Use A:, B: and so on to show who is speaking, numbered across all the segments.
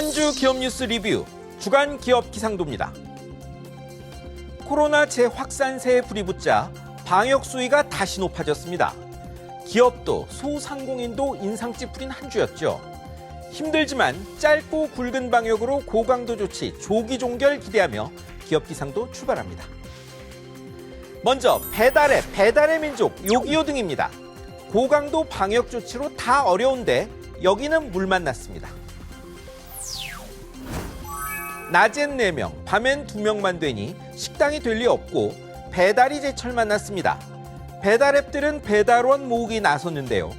A: 한 주 기업 뉴스 리뷰 주간 기업 기상도입니다. 코로나 재확산세에 불이 붙자 방역 수위가 다시 높아졌습니다. 기업도 소상공인도 인상 찌푸린 한 주였죠. 힘들지만 짧고 굵은 방역으로 고강도 조치 조기 종결 기대하며 기업 기상도 출발합니다. 먼저 배달의 민족 요기요 등입니다. 고강도 방역 조치로 다 어려운데 여기는 물 만났습니다. 낮엔 4명, 밤엔 2명만 되니 식당이 될 리 없고 배달이 제철 만났습니다. 배달앱들은 배달원 모으기 나섰는데요.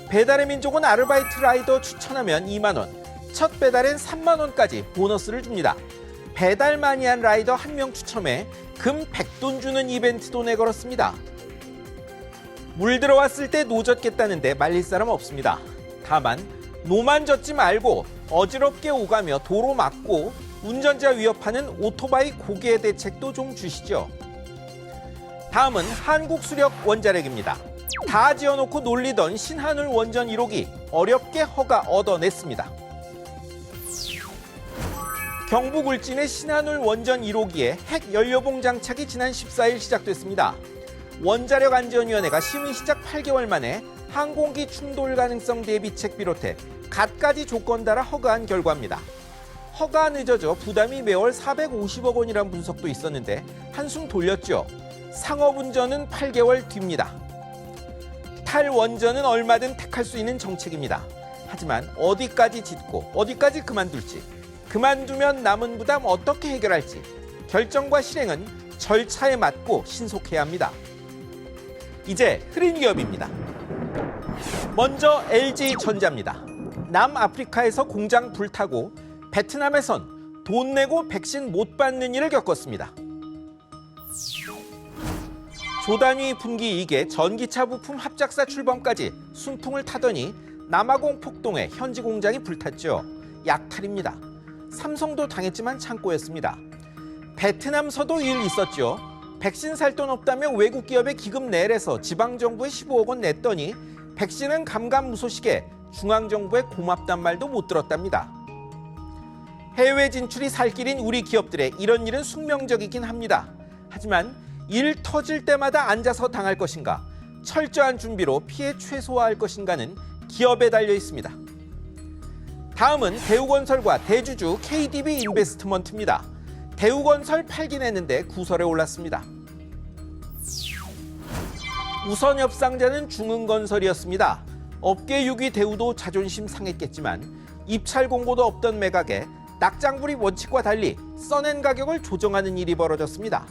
A: 배달의 민족은 아르바이트 라이더 추천하면 2만 원, 첫 배달엔 3만 원까지 보너스를 줍니다. 배달 많이 한 라이더 1명 추첨해 금 100돈 주는 이벤트도 내걸었습니다. 물 들어왔을 때 노젓겠다는데 말릴 사람 없습니다. 다만 노만 젓지 말고 어지럽게 오가며 도로 막고 운전자 위협하는 오토바이 고개 대책도 좀 주시죠. 다음은 한국수력원자력입니다. 다 지어놓고 놀리던 신한울 원전 1호기 어렵게 허가 얻어냈습니다. 경북 울진의 신한울 원전 1호기에 핵 연료봉 장착이 지난 14일 시작됐습니다. 원자력안전위원회가 시민 시작 8개월 만에 항공기 충돌 가능성 대비책 비롯해 갖가지 조건 달아 허가한 결과입니다. 허가 늦어져 부담이 매월 450억 원이란 분석도 있었는데 한숨 돌렸죠. 상업운전은 8개월 뒤입니다. 탈원전은 얼마든 택할 수 있는 정책입니다. 하지만 어디까지 짓고 어디까지 그만둘지, 그만두면 남은 부담 어떻게 해결할지 결정과 실행은 절차에 맞고 신속해야 합니다. 이제 흐린 기업입니다. 먼저 LG전자입니다. 남아프리카에서 공장 불타고 베트남에선 돈 내고 백신 못 받는 일을 겪었습니다. 조단위 분기 이익에 전기차 부품 합작사 출범까지 순풍을 타더니 남아공 폭동에 현지 공장이 불탔죠. 약탈입니다. 삼성도 당했지만 창고였습니다. 베트남서도 일 있었죠. 백신 살 돈 없다며 외국 기업에 기금 내래서 지방정부에 15억 원 냈더니 백신은 감감무소식에 중앙정부에 고맙단 말도 못 들었답니다. 해외 진출이 살 길인 우리 기업들의 이런 일은 숙명적이긴 합니다. 하지만 일 터질 때마다 앉아서 당할 것인가, 철저한 준비로 피해 최소화할 것인가는 기업에 달려 있습니다. 다음은 대우건설과 대주주 KDB 인베스트먼트입니다. 대우건설 팔긴 했는데 구설에 올랐습니다. 우선 협상자는 중흥건설이었습니다. 업계 6위 대우도 자존심 상했겠지만 입찰 공고도 없던 매각에 낙장불입 원칙과 달리 써낸 가격을 조정하는 일이 벌어졌습니다.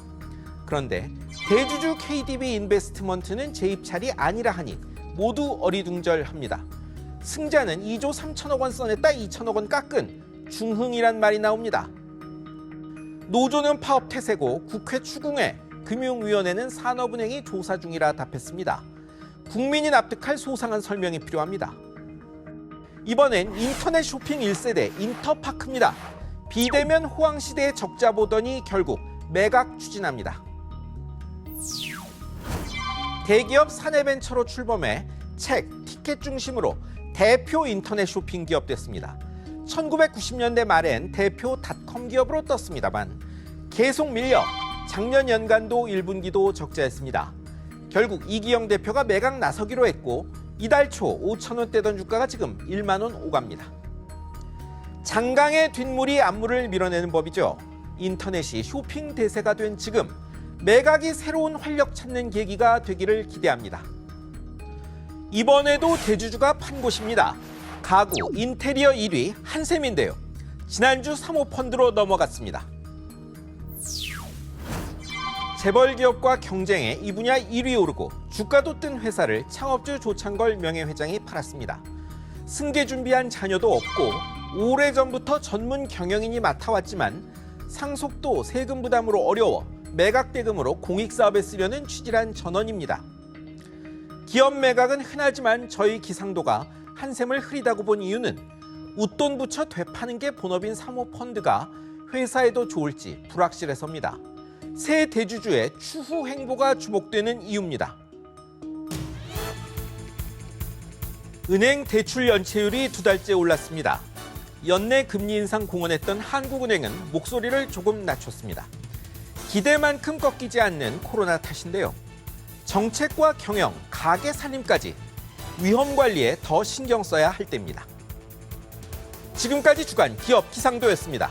A: 그런데 대주주 KDB 인베스트먼트는 재입찰이 아니라 하니 모두 어리둥절합니다. 승자는 2조 3천억 원 써냈다 2천억 원 깎은 중흥이란 말이 나옵니다. 노조는 파업 태세고 국회 추궁해 금융위원회는 산업은행이 조사 중이라 답했습니다. 국민이 납득할 소상한 설명이 필요합니다. 이번엔 인터넷 쇼핑 1세대 인터파크입니다. 비대면 호황시대에 적자 보더니 결국 매각 추진합니다. 대기업 사내벤처로 출범해 책, 티켓 중심으로 대표 인터넷 쇼핑 기업 됐습니다. 1990년대 말엔 대표 닷컴 기업으로 떴습니다만 계속 밀려 작년 연간도 1분기도 적자였습니다. 결국 이기영 대표가 매각 나서기로 했고 이달 초 5,000원대던 주가가 지금 1만 원 오갑니다. 장강의 뒷물이 앞물을 밀어내는 법이죠. 인터넷이 쇼핑 대세가 된 지금 매각이 새로운 활력 찾는 계기가 되기를 기대합니다. 이번에도 대주주가 판 곳입니다. 가구, 인테리어 1위 한샘인데요. 지난주 사모펀드로 넘어갔습니다. 재벌기업과 경쟁해 이 분야 1위 오르고 주가도 뜬 회사를 창업주 조창걸 명예회장이 팔았습니다. 승계 준비한 자녀도 없고 오래전부터 전문 경영인이 맡아왔지만 상속도 세금 부담으로 어려워 매각 대금으로 공익사업에 쓰려는 취지란 전원입니다. 기업 매각은 흔하지만 저희 기상도가 한샘을 흐리다고 본 이유는 웃돈 붙여 되파는 게 본업인 사모펀드가 회사에도 좋을지 불확실해서입니다. 새 대주주의 추후 행보가 주목되는 이유입니다. 은행 대출 연체율이 2달째 올랐습니다. 연내 금리 인상 공언했던 한국은행은 목소리를 조금 낮췄습니다. 기대만큼 꺾이지 않는 코로나 탓인데요. 정책과 경영, 가게 살림까지 위험 관리에 더 신경 써야 할 때입니다. 지금까지 주간 기업 기상도였습니다.